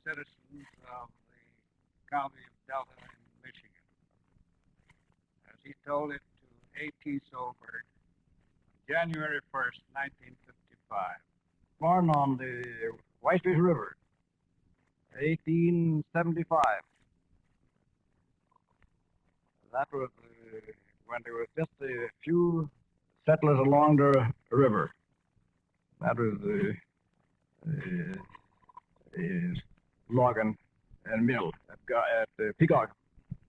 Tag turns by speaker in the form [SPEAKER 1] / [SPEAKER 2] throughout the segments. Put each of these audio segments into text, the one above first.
[SPEAKER 1] citizens of the county of Delta in Michigan, as he told it to A.T. Solberg, January 1st, 1955.
[SPEAKER 2] Born on the Whitefish River, 1875. That was when there was just a few settlers along the river. That was logging and mill at Peacock,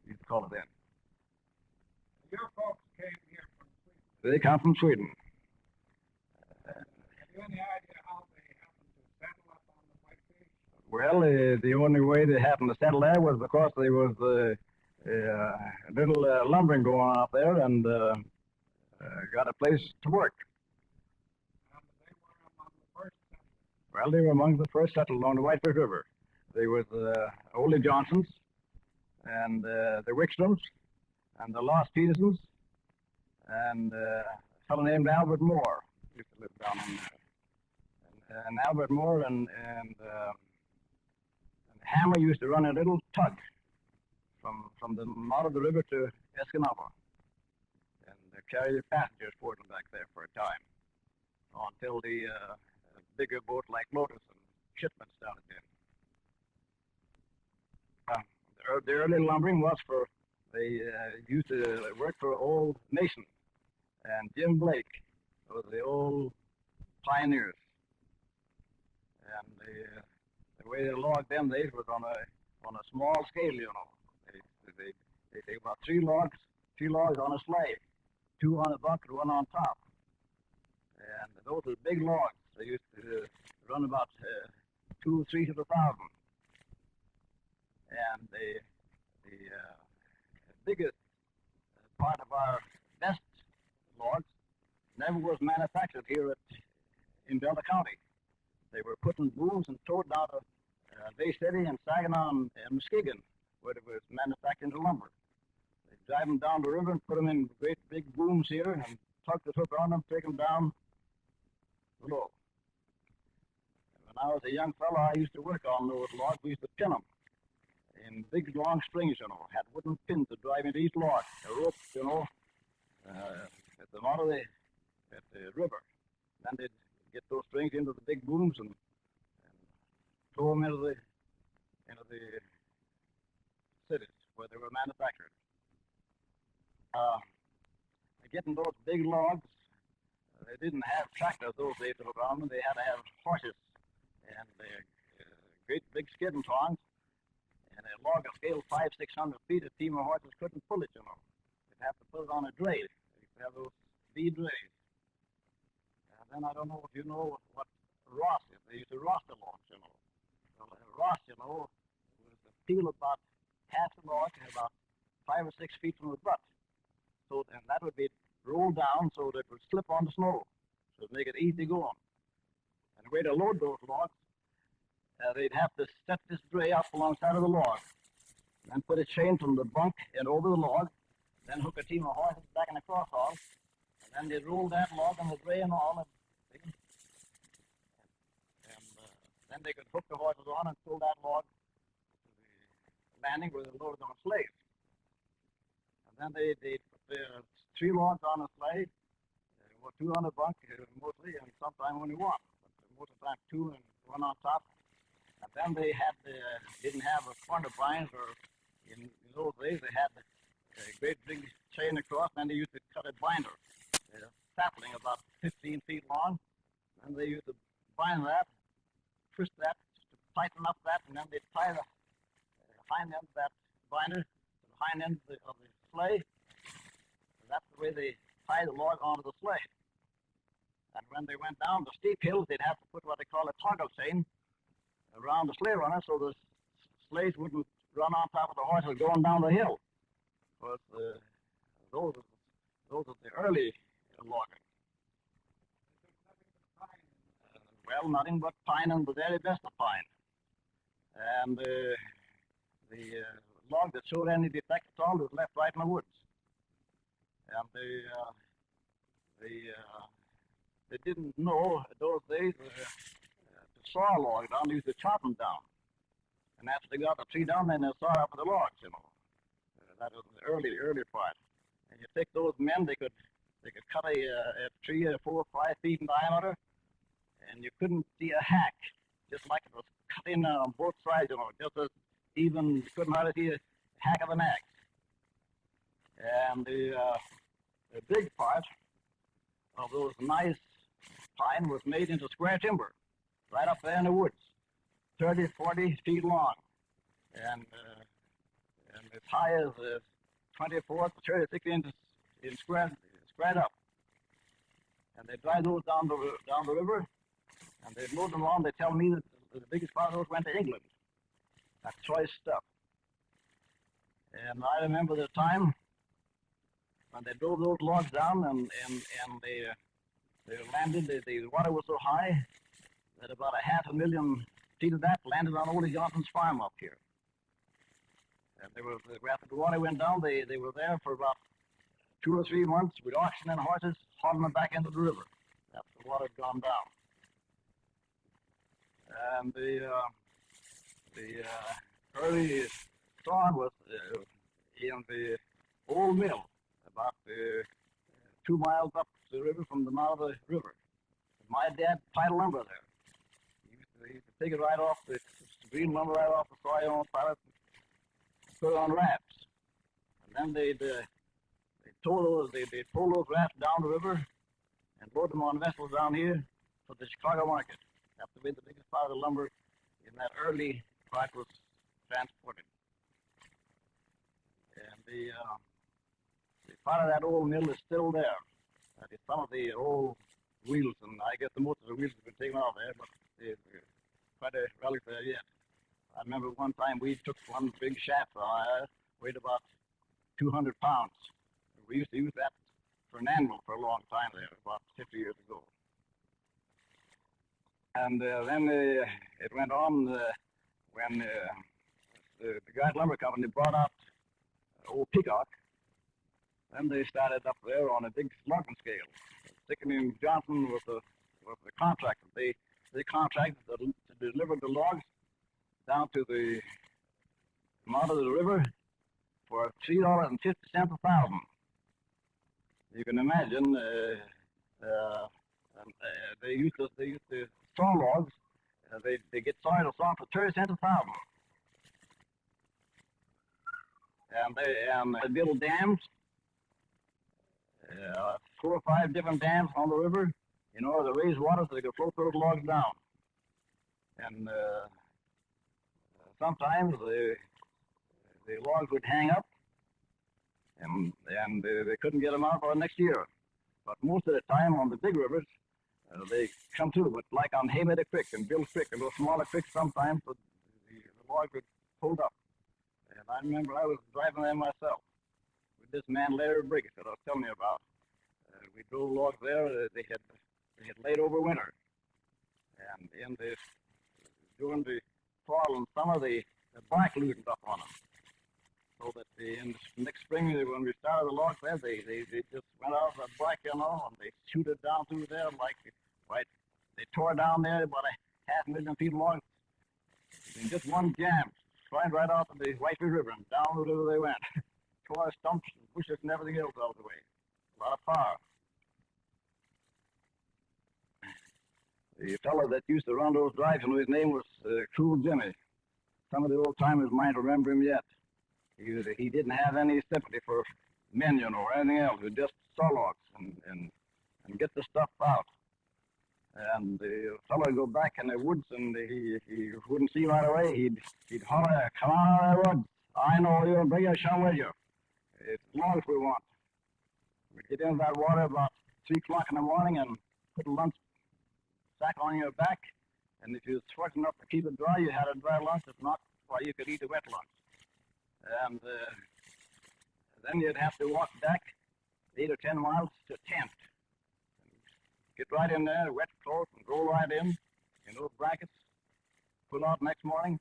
[SPEAKER 2] you used to call it then.
[SPEAKER 1] Your folks came here from Sweden.
[SPEAKER 2] They come from Sweden.
[SPEAKER 1] Have you any idea how they happened to settle up on the Whitefish?
[SPEAKER 2] Well, the only way they happened to settle there was because there was a little lumbering going on up there, and got a place to work.
[SPEAKER 1] They were among the first settlers.
[SPEAKER 2] Well, they were among the first settled along the Whitefish River. They was Ole Johnsons, and the Wickstroms, and the Lost Petersons, and a fellow named Albert Moore used to live down in there. And Albert Moore and Hammer used to run a little tug from the mouth of the river to Escanaba, and carry the passengers for them back there for a time, until the bigger boat like Lotus and shipments started in. The early lumbering was for, they used to work for old Mason and Jim Blake, those were the old pioneers. And the way they logged them days was on a small scale, you know. They take about three logs on a sleigh, two on the bucket, one on top. And those were big logs. They used to run about 2 or 3 to the 1,000. And the biggest part of our best logs never was manufactured here in Delta County. They were put in booms and towed out of Bay City and Saginaw and Muskegon, where it was manufacturing the lumber. They drive them down the river and put them in great big booms here and tug the hook on them, take them down below. And when I was a young fellow, I used to work on those logs. We used to pin them in big long strings, you know, had wooden pins to drive into each log, a rope, you know, at the bottom of the river. Then they'd get those strings into the big booms and throw them into the cities where they were manufactured. Getting those big logs, they didn't have tractors those days to hook on them. They had to have horses and great big skidding tongs. And a log of scale 500-600 feet, a team of horses couldn't pull it, you know. They'd have to put it on a dray. They used to have those bead drays. And then I don't know if you know what Ross is. They used to Ross the logs, you know. Well, Ross, you know, was a peel about half the log and about 5 or 6 feet from the butt. So, and that would be rolled down so that it would slip on the snow, so it'd make it easy going. And the way to load those logs, they'd have to set this dray up alongside of the log, and put a chain from the bunk and over the log, then hook a team of horses back in the crosshaul, and then they'd roll that log on the dray and all, and then they could hook the horses on and pull that log to the landing where they loaded on a sleigh. And then they'd put 3 logs on a sleigh, 2 on the bunk mostly, and sometimes only 1. But most of the time 2 and 1 on top. And then they had didn't have a corner binds, or in those days they had a great big chain across, and they used to cut a binder, a sapling about 15 feet long, and they used to bind that, twist that to tighten up that, and then they'd tie the hind end of that binder to the hind end of the sleigh. And that's the way they tie the log onto the sleigh. And when they went down the steep hills, they'd have to put what they call a toggle chain around the sleigh runner, so the sleighs wouldn't run on top of the horses going down the hill. But those are the early logging. Well, nothing but pine and the very best of pine. And the log that showed any defect at all was left right in the woods. And they didn't know those days to saw a log down, they used to chop them down. And after they got the tree down, then they saw up with the logs, you know. That was the early part. And you take those men, they could cut a tree 4 or 5 feet in diameter, and you couldn't see a hack, just like it was cut in on both sides, you know, just as even, you couldn't hardly see a hack of an axe. And the big part of those nice pine was made into square timber, right up there in the woods, 30, 40 feet long, and as high as 24 to 36 inches in squared up. And they drive those down the river, and they load them on. They tell me that the biggest part of those went to England. That choice stuff. And I remember the time when they drove those logs down, and they landed. The water was so high that about 500,000 feet of that landed on Ole Johnson's farm up here. And after the water went down, they were there for about 2 or 3 months with oxen and horses hauling them back into the river after the water had gone down. And the early start was in the old mill, about 2 miles up the river from the mouth of the river. My dad piled lumber there. He used to take it right off the green lumber right off the soil on pallet, put it on rafts, and then they'd pull those rafts down the river and load them on vessels down here for the Chicago market. That's the way the biggest part of the lumber in that early part was transported. And the part of that old mill is still there. That is some of the old wheels, and I guess the most of the wheels have been taken out of there, but there's quite a relic there yet. I remember one time we took one big shaft, weighed about 200 pounds. We used to use that for an anvil for a long time there, about 50 years ago. And then it went on when the Guide Lumber Company brought out old Peacock. Then they started up there on a big slugging scale. Sticking Johnson was the contractor. They contracted to deliver the logs down to the mouth of the river for $3.50 a thousand. You can imagine they used to saw logs. They get sawed or sawn for 30 cents a thousand. And they build dams, 4 or 5 different dams on the river in order to raise water so they could float those logs down. And sometimes the logs would hang up, and they couldn't get them out for the next year. But most of the time on the big rivers, they come through, but like on Haymeadow Creek and Bill Creek and those smaller creeks sometimes, the logs would hold up. And I remember I was driving there myself with this man Larry Briggs that I was telling you about. We drove logs there. They had laid over winter, and during the fall and summer, the bark loosened up on them. So that in the next spring, when we started the logs there, they just went out of the bark, you know, and they shoot it down through there right. They tore down there about 500,000 feet long in just one jam, flying right out of the Whitefield River and down the river they went. Tore stumps and bushes and everything else out of the way. A lot of power. The fellow that used to run those drives, his name was Cruel Jimmy. Some of the old timers might remember him yet. He didn't have any sympathy for men, you know, or anything else. He just saw logs and get the stuff out. And the fellow would go back in the woods, and he wouldn't see right away. He'd holler, "Come on out of the woods. I know you, bring your chum with you. It's logs we want." We'd get into that water about 3 o'clock in the morning and put a lunch sack on your back. And if you was fortunate enough to keep it dry, you had a dry lunch. If not, why, you could eat a wet lunch. And then you'd have to walk back 8 or 10 miles to a tent. Get right in there, wet clothes, and go right in those blankets, pull out next morning,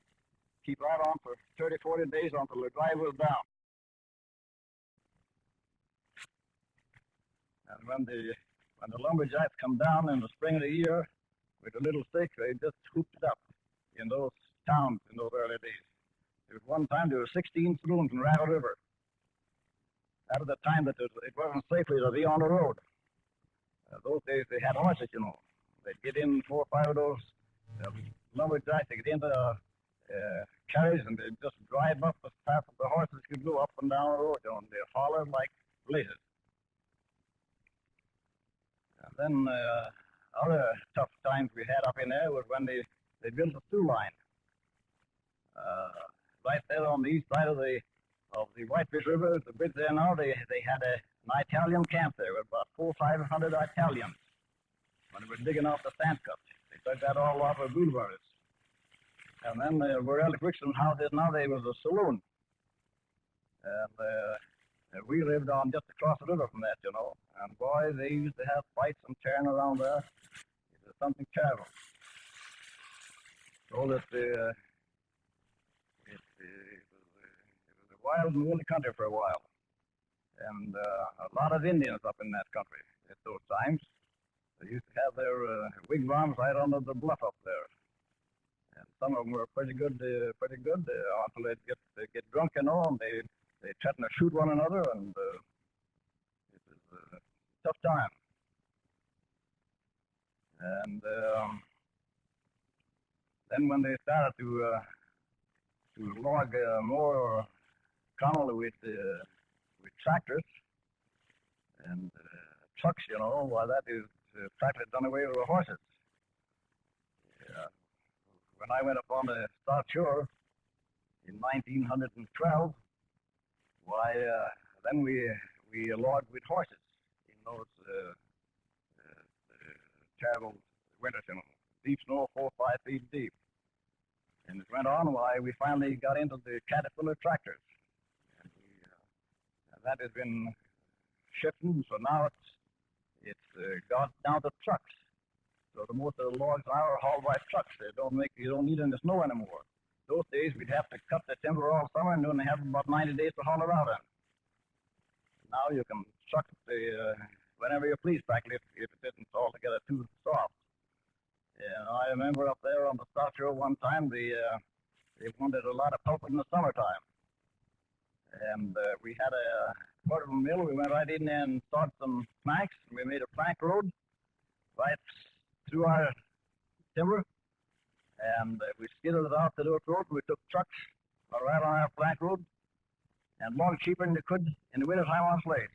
[SPEAKER 2] keep right on for 30, 40 days until the dry was down. And when the lumberjacks come down in the spring of the year with a little stick, they just scooped it up in those towns in those early days. There was one time there were 16 saloons in Rattle River. That was the time that it wasn't safely to be on the road. Those days they had horses, you know. They'd get in 4 or 5 of those lumberjacks. They get into carriages and they'd just drive up as fast as the horses could go up and down the road, you know, and they'd holler like blazes. And then other tough times we had up in there was when they built the through line. Right there on the east side of the Whitefish River, the bridge there now, they had an Italian camp there with about 400 or 500 Italians. When they were digging out the sand cuts, they dug that all off of boulevards. And then where Elder Brixton's house is now, there was a saloon. And we lived on just across the river from that, you know. And boy, they used to have fights and tearing around there. It was something terrible. So that it was a wild and woolly country for a while. And a lot of Indians up in that country at those times. They used to have their wigwams right under the bluff up there. And some of them were pretty good until they'd get drunk, you know, and they threatened to shoot one another, and it was a tough time. And then when they started to log more commonly with tractors and trucks, you know, well, that is practically done away with the horses. When I went up on the South Shore in 1912, why, then we logged with horses in those terrible winters, you know, deep snow, 4 or 5 feet deep. And it went on why we finally got into the Caterpillar tractors. And that has been shifting, so now it's got down to trucks. So the most of the logs now are hauled by trucks. You don't need any snow anymore. Those days we'd have to cut the timber all summer and only have about 90 days to haul it out in. Now you can truck it whenever you please, practically, if it isn't altogether too soft. Yeah, I remember up there on the South Shore one time, they wanted a lot of pulp in the summertime. And we had a portable mill. We went right in there and sawed some planks. And we made a plank road right through our timber. And we skidded it out to the road. We took trucks right on our plank road and logged cheaper than you could in the wintertime on sleds.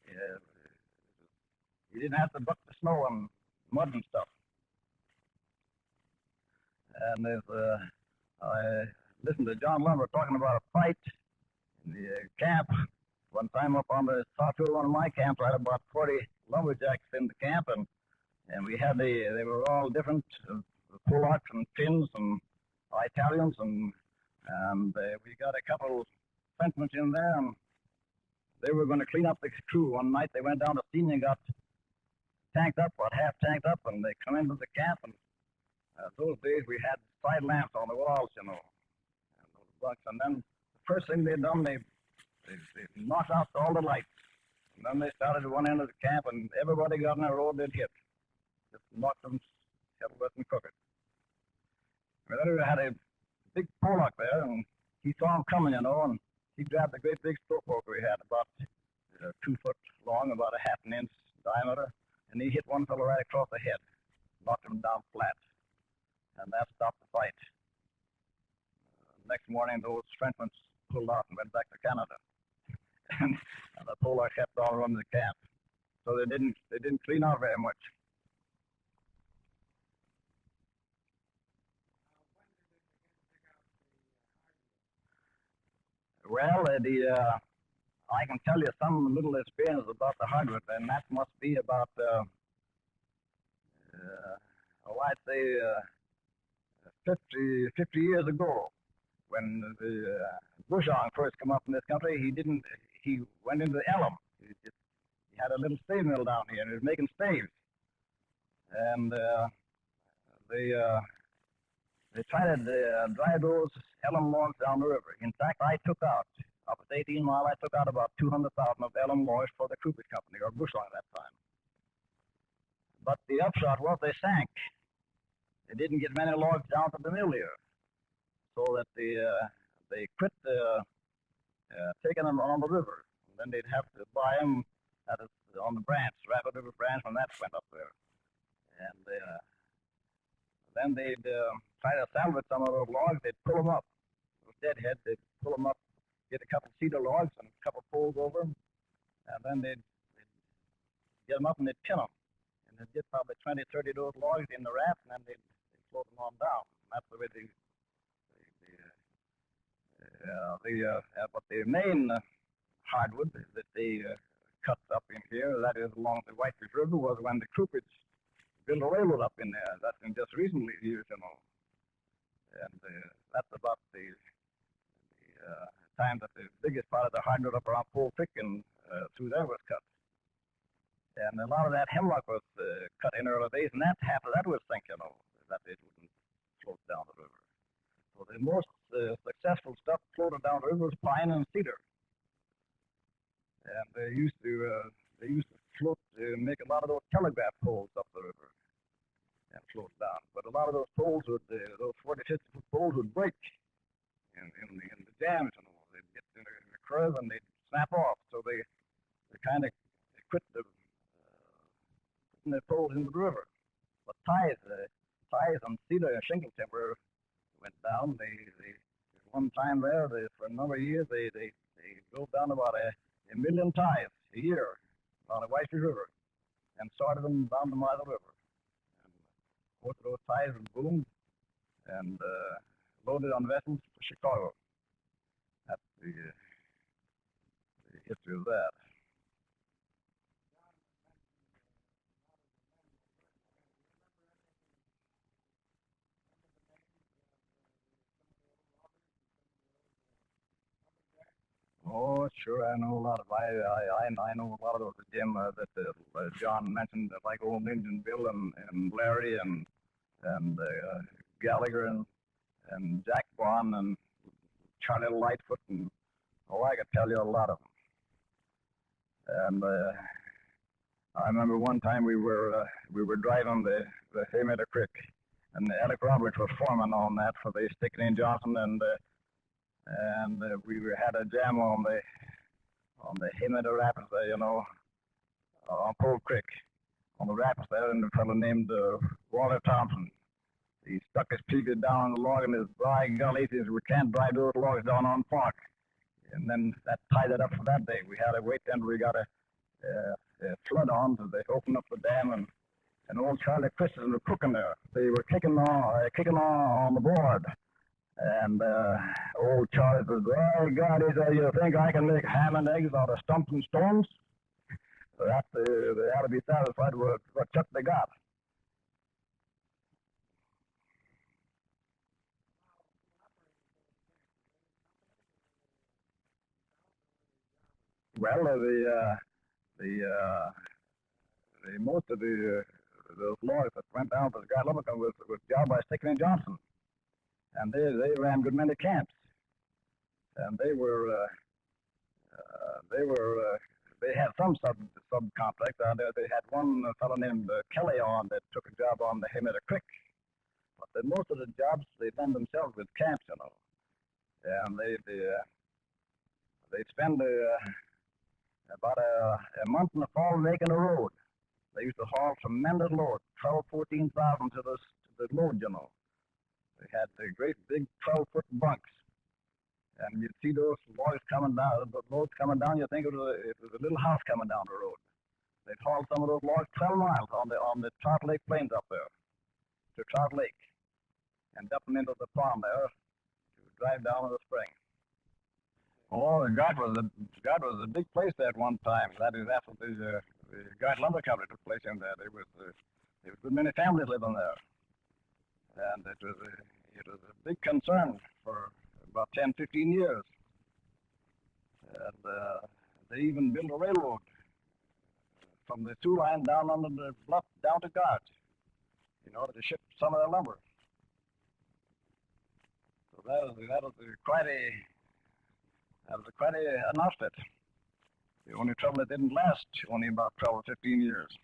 [SPEAKER 2] Yeah, you didn't have to buck the snow and mud and stuff. And I listened to John Lumber talking about a fight in the camp. One time up on the South Shore, one of my camps, I had about 40 lumberjacks in the camp, and we had they were all different, Polacks and Finns and Italians, and we got a couple Frenchmen in there, and they were going to clean up the crew. One night they went down to Steam and got tanked up, about half tanked up, and they come into the camp, and those days we had side lamps on the walls, you know, and those bunks. And then the first thing they done, they knocked out all the lights. And then they started at one end of the camp, and everybody got on the road they'd hit. Just knocked them helpless and crooked. We had a big Pollock there, and he saw him coming, you know, and he grabbed a great big stroke poker he had, about 2 foot long, about a half an inch diameter, and he hit one fellow right across the head, knocked him down flat. And that stopped the fight. Next morning, those Frenchmen pulled out and went back to Canada. and the Polar kept on running the camp. So they didn't clean out very much. Well, I can tell you some little experience about the hardwood, and that must be about, I'd say, 50 years ago, when the Bushong first came up in this country. He went into Elm. He had a little stave mill down here, and he was making staves. And they tried to drive those Elm logs down the river. In fact, I took out, up at 18 Mile, I took out about 200,000 of Elm logs for the Cooperage Company, or Bushong at that time. But the upshot was they sank. They didn't get many logs down to the mill here. So that the they quit taking them on the river. And then they'd have to buy them on the branch, Rapid River branch, when that went up there. And then they'd try to salvage some of those logs. They'd pull them up, those deadheads. They'd pull them up, get a couple cedar logs and a couple poles over them, and then they'd get them up and they'd pin them. And they'd get probably 20, 30 of those logs in the raft, and then they'd float them on down. And that's the way but the main hardwood that they cut up in here, that is along the Whitefish River, was when the Croupage built a railroad up in there. That's in just recently years, you know. And that's about the time that the biggest part of the hardwood up around Pole Creek and through there was cut. And a lot of that hemlock was cut in early days, and that half of that was sink, you know, that it wouldn't float down the river. So the most successful stuff floated down the river was pine and cedar. And they used to float, make a lot of those telegraph poles up the river and float down. But a lot of those poles would, those 40, 50-foot poles would break in the jams, you know. They'd get in a curve and they'd snap off. So they kind of quit putting their poles into the river. But ties on cedar and shingle timber went down. They one time there, for a number of years, they drove down about a million ties a year on the Whitefish River and sorted them down the Mother River. And most of those ties were boomed and loaded on vessels for Chicago. That's the history of that. Oh, sure, I know a lot of. I know a lot of those, Jim, that John mentioned, like old Indian Bill and Larry and Gallagher and Jack Bond and Charlie Lightfoot, and I could tell you a lot of them. And I remember one time we were driving the Haymeadow Creek, and Alec Roberts was foreman on that for the Stickney & Johnson, and we had a jam on the Haymeadow Rapids there, you know, on Pole Creek, on the rapids there, and a fellow named Walter Thompson. He stuck his peavey down on the log, and his by golly, he says, we can't drive those logs down on Park. And then that tied it up for that day. We had to wait until we got a flood on, so they opened up the dam, and old Charlie Christensen were cooking there. They were kicking on the board. And old Charlie says, oh, God, he said, you think I can make ham and eggs out of stumps and stones? So they ought to be satisfied with what chuck they got. Well, the most of those logs that went down to the Guy Lumberton was jobbed by Stickney & Johnson. And they ran good many camps, and they had some subcontract down there. They had one fellow named Kelly on that took a job on the Haymeadow Creek, but most of the jobs they done themselves with camps, you know, and they'd spend about a month in the fall making a road. They used to haul tremendous loads, 12, 14,000 to the load, you know. They had the great big 12-foot bunks, and you'd see those logs coming down, the loads coming down. You think it was a little house coming down the road. They'd haul some of those logs 12 miles on the Trout Lake plains up there to Trout Lake, and dump them into the pond there to drive down in the spring. Oh, God was a big place at one time. That's what the God Lumber Company took place in there. There was good many families living there. And it was a big concern for about 10, 15 years. And they even built a railroad from the 2 line down under the bluff down to Gart in order to ship some of their lumber. So that was quite an outfit. The only trouble, it didn't last only about 12 or 15 years.